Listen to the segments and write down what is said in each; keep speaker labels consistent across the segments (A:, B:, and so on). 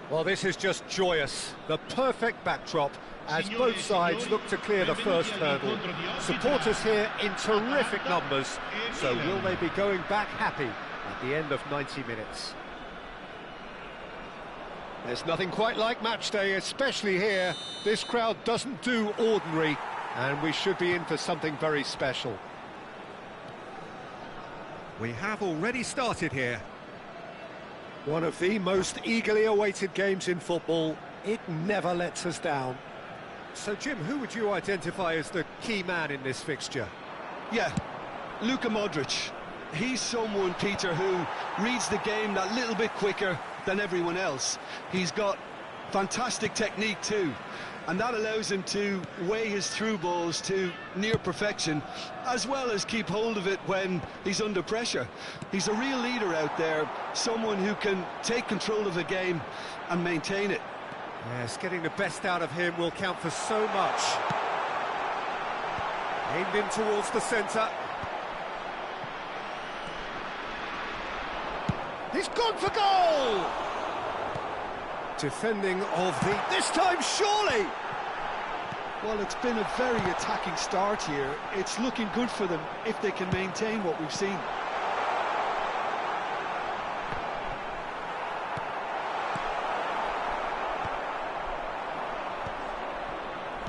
A: Well, this is just joyous. The perfect backdrop as both sides look to clear the first hurdle. Supporters here in terrific numbers, so will they be going back happy at the end of 90 minutes? There's nothing quite like match day, especially here. This crowd doesn't do ordinary, and we should be in for something very special. We have already started here. One of the most eagerly awaited games in football. It never lets us down. So, Jim, who would you identify as the key man in this fixture?
B: Yeah, Luka Modric. He's someone, Peter, who reads the game that little bit quicker than everyone else. He's got fantastic technique too, and that allows him to weigh his through balls to near perfection, as well as keep hold of it when he's under pressure. He's a real leader out there, someone who can take control of the game and maintain it.
A: Yes, getting the best out of him will count for so much. Aimed in towards the centre. He's gone for goal! Defending of the... this time, surely!
B: Well, it's been a very attacking start here. It's looking good for them if they can maintain what we've seen.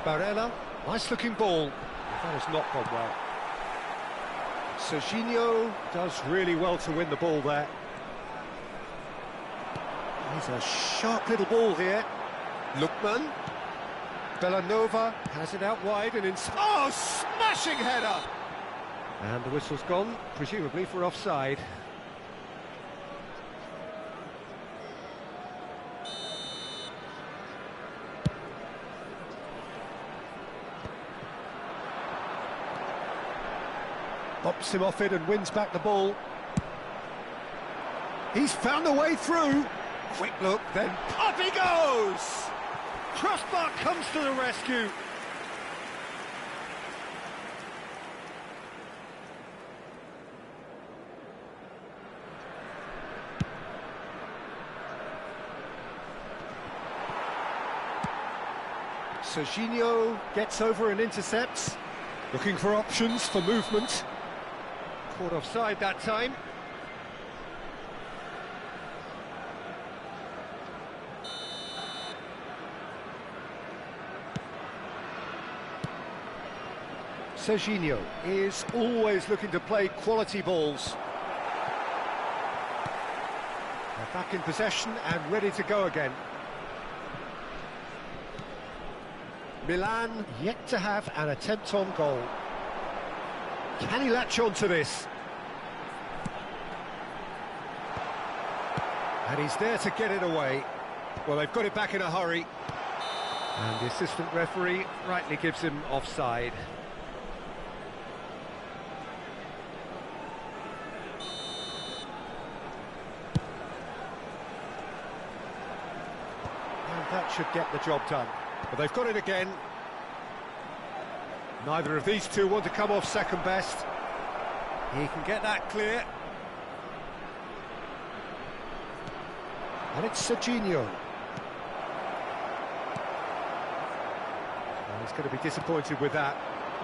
A: Barella, nice-looking ball. That has not gone well. Serginho does really well to win the ball there. He's a sharp little ball here. Lookman. Bellanova has it out wide and in... oh, smashing header! And the whistle's gone, presumably for offside. Bops him off it and wins back the ball. He's found a way through. Quick look, then up he goes! Crossbar comes to the rescue. Serginho gets over and intercepts. Looking for options for movement. Caught offside that time. Serginho is always looking to play quality balls. They're back in possession and ready to go again. Milan yet to have an attempt on goal. Can he latch on to this? And he's there to get it away. Well, they've got it back in a hurry. And the assistant referee rightly gives him offside. That should get the job done. But they've got it again. Neither of these two want to come off second best. He can get that clear. And it's Serginho. And he's going to be disappointed with that.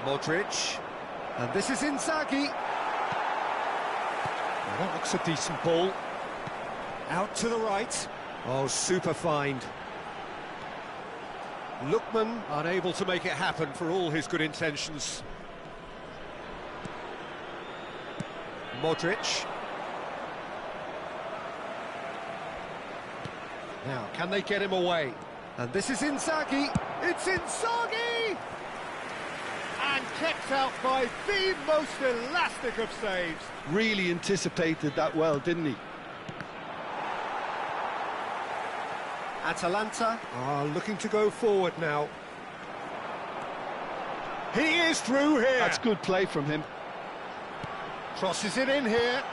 A: Modric. And this is Inzaghi. Well, that looks a decent ball. Out to the right. Oh, super find. Lookman unable to make it happen for all his good intentions. Modric. Now, can they get him away? And this is Inzaghi. It's Inzaghi! And kept out by the most elastic of saves.
B: Really anticipated that well, didn't he?
A: Atalanta are looking to go forward now. He is through here.
B: That's good play from him.
A: Crosses it in here.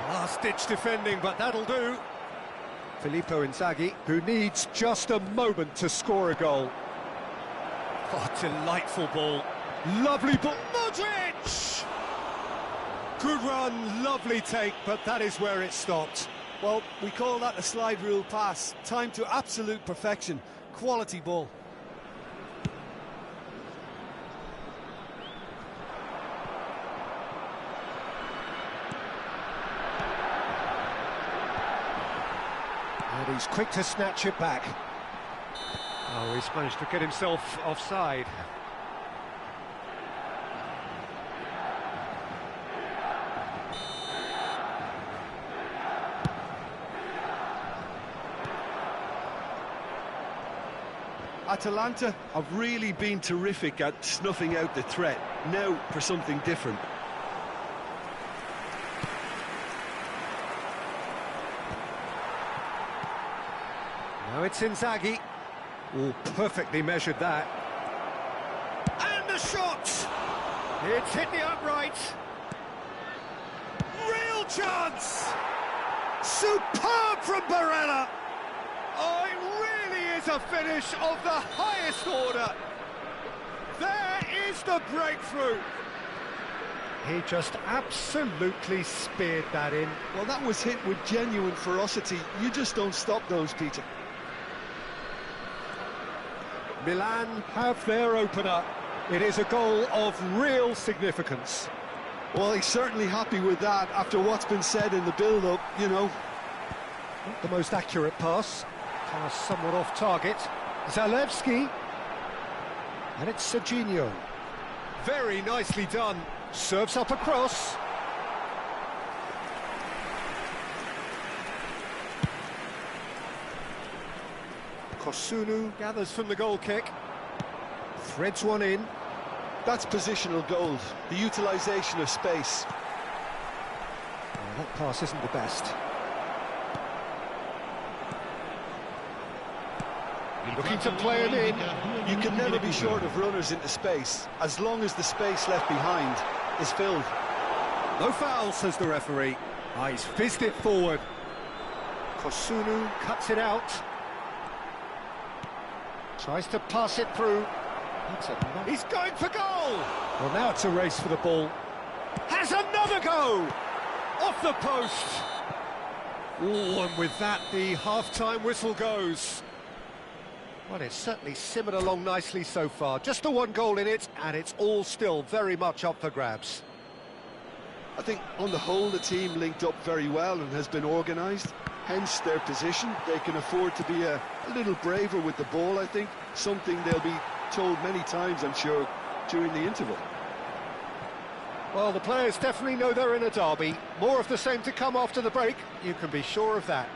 A: Last-ditch defending, but that'll do. Filippo Inzaghi, who needs just a moment to score a goal. Oh, delightful ball. Lovely ball. Modric! Good run, lovely take, but that is where it stopped.
B: Well, we call that a slide rule pass. Time to absolute perfection. Quality ball.
A: And he's quick to snatch it back. Oh, he's managed to get himself offside.
B: Atalanta have really been terrific at snuffing out the threat. Now for something different.
A: Now it's Inzaghi. Oh, perfectly measured that. And the shot! It's hit the upright. Real chance! Superb from Barella! Oh, it really is a finish of the highest order. There is the breakthrough. He just absolutely speared that in.
B: Well, that was hit with genuine ferocity. You just don't stop those, Peter.
A: Milan have their opener. It is a goal of real significance.
B: Well, he's certainly happy with that after what's been said in the build-up, you know.
A: Not the most accurate pass. Pass somewhat off target. Zalewski. And it's Serginho. Very nicely done. Serves up across. Kosunu gathers from the goal kick. Threads one in.
B: That's positional gold, the utilisation of space.
A: Oh, that pass isn't the best. Looking to play him in.
B: You can never be short of runners into space, as long as the space left behind is filled.
A: No foul, says the referee. Ah, he's fizzed it forward. Kosunu cuts it out. Tries to pass it through. He's going for goal! Well, now it's a race for the ball. Has another go! Off the post! Oh, and with that, the half-time whistle goes. Well, it's certainly simmered along nicely so far. Just the one goal in it, and it's all still very much up for grabs.
B: I think, on the whole, the team linked up very well and has been organised. Hence their position. They can afford to be a little braver with the ball, I think. Something they'll be told many times, I'm sure, during the interval.
A: Well, the players definitely know they're in a derby. More of the same to come after the break, you can be sure of that.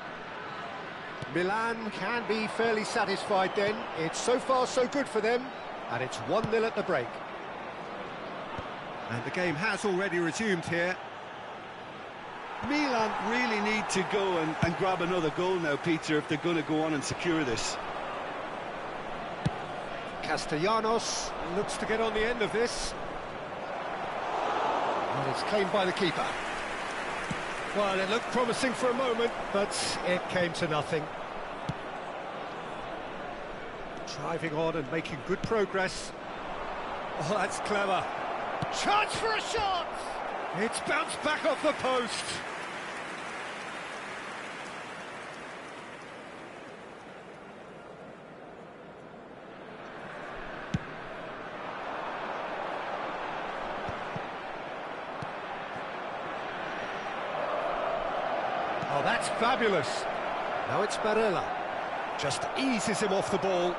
A: Milan can be fairly satisfied then. It's so far so good for them, and it's 1-0 at the break. And the game has already resumed here.
B: Milan really need to go and grab another goal now, Peter, if they're going to go on and secure this.
A: Castellanos looks to get on the end of this. And it's claimed by the keeper. Well, it looked promising for a moment, but it came to nothing. Driving on and making good progress. Oh, that's clever. Chance for a shot! It's bounced back off the post. Oh, that's fabulous. Now it's Barella. Just eases him off the ball.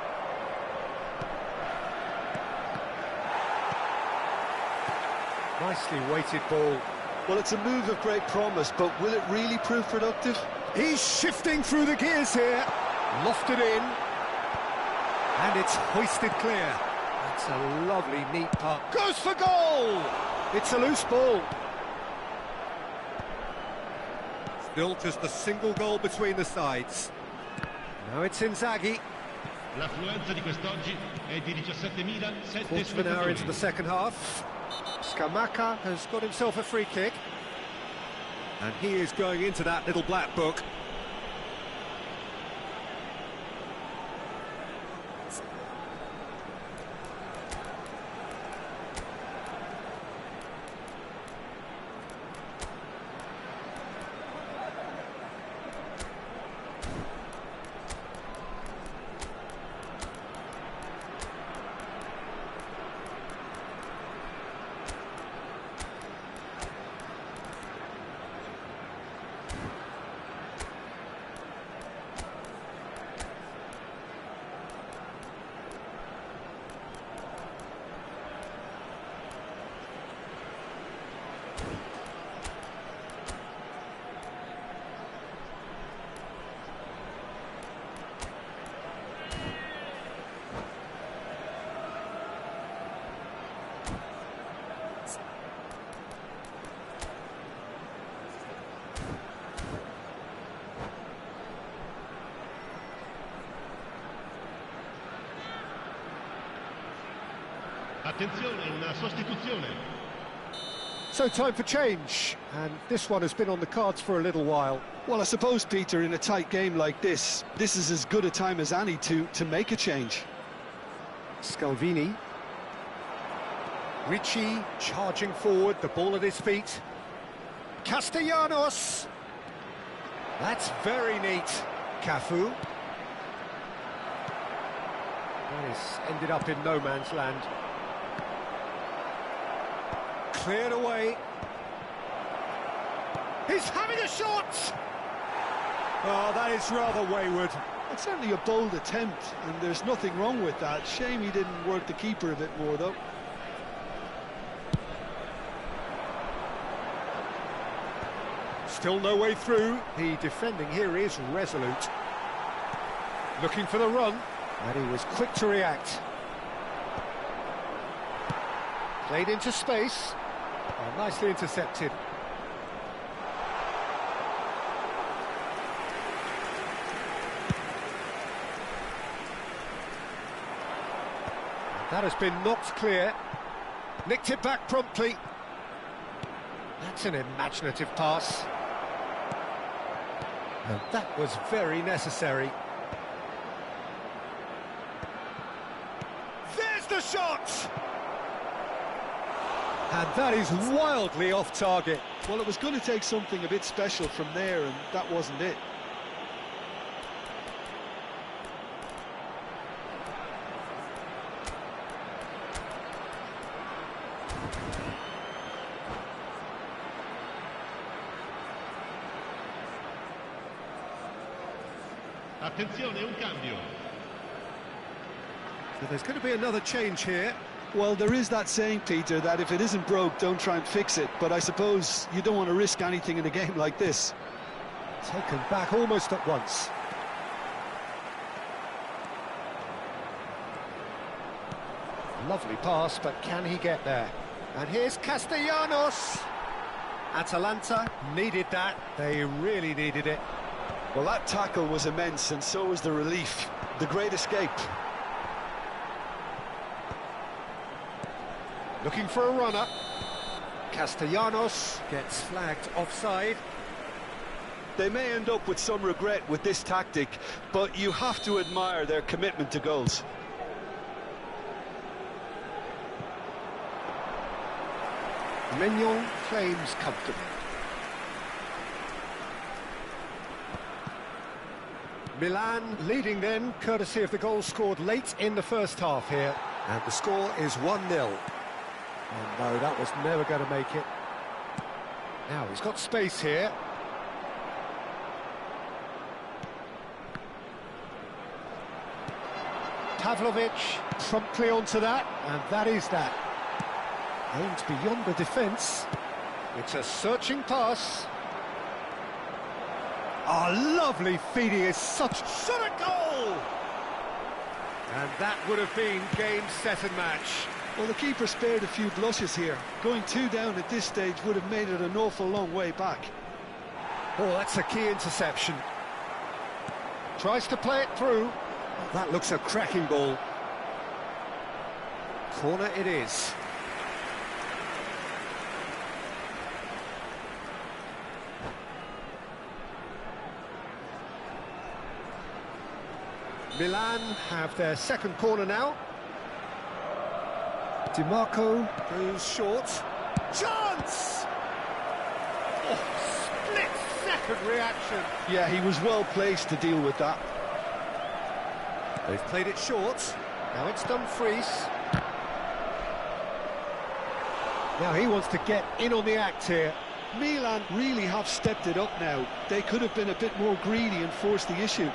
A: Nicely weighted ball.
B: Well, it's a move of great promise, but will it really prove productive?
A: He's shifting through the gears here. Lofted in. And it's hoisted clear. That's a lovely, neat putt. Goes for goal! It's a loose ball. Still just a single goal between the sides. Now it's Inzaghi.
C: L'affluenza di quest'oggi è di 17.007
A: Quarter of an hour into the second half. Scamacca has got himself a free kick. And he is going into that little black book.
C: Attenzione, una sostituzione.
A: So time for change, and this one has been on the cards for a little while.
B: Well, I suppose, Peter, in a tight game like this is as good a time as any to make a change.
A: Scalvini. Ricci charging forward, the ball at his feet. Castellanos. That's very neat. Cafu. That is ended up in no man's land. Cleared away. He's having a shot! Oh, that is rather wayward.
B: It's certainly a bold attempt, and there's nothing wrong with that. Shame he didn't work the keeper a bit more, though.
A: Still no way through. The defending here is resolute. Looking for the run, and he was quick to react. Played into space. Oh, nicely intercepted. That has been knocked clear. Nicked it back promptly. That's an imaginative pass. And that was very necessary. There's the shot! And that is wildly off target.
B: Well, it was going to take something a bit special from there, and that wasn't it.
C: Attenzione, un cambio.
A: So there's going to be another change here.
B: Well, there is that saying, Peter, that if it isn't broke, don't try and fix it. But I suppose you don't want to risk anything in a game like this.
A: Taken back almost at once. Lovely pass, but can he get there? And here's Castellanos. Atalanta needed that. They really needed it.
B: Well, that tackle was immense, and so was the relief. The great escape.
A: Looking for a runner. Castellanos gets flagged offside.
B: They may end up with some regret with this tactic, but you have to admire their commitment to goals.
A: Maignan claims comfortably. Milan leading then, courtesy of the goal scored late in the first half here. And the score is 1-0. And no, that was never going to make it. Now, he's got space here. Pavlovic promptly onto that, and that is that. Aimed beyond the defence. It's a searching pass. Oh, lovely feeding is such a goal! And that would have been game, set and match.
B: Well, the keeper spared a few blushes here. Going 2 down at this stage would have made it an awful long way back.
A: Oh, that's a key interception. Tries to play it through. That looks a cracking ball. Corner it is. Milan have their second corner now. Di Marco goes short. Chance! Oh, split-second reaction.
B: Yeah, he was well placed to deal with that.
A: They've played it short. Now it's Dumfries. Now he wants to get in on the act here.
B: Milan really have stepped it up now. They could have been a bit more greedy and forced the issue.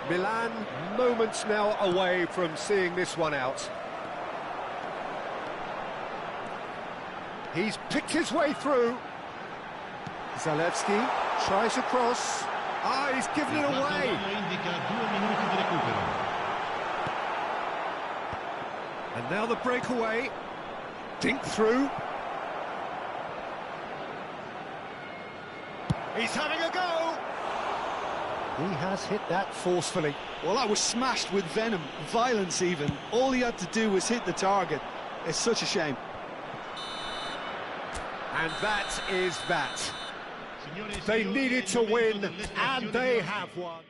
A: Milan moments now away from seeing this one out. He's picked his way through. Zalewski tries a cross. Ah, he's given it away. And now the breakaway. Dink through. He's having a go. He has hit that forcefully.
B: Well, that was smashed with venom, violence even. All he had to do was hit the target. It's such a shame.
A: And that is that.
C: Signore e
A: They
C: signori,
A: needed
C: è
A: to
C: il momento
A: win,
C: dell'estrazione
A: and
C: di
A: they
C: oggi.
A: have won.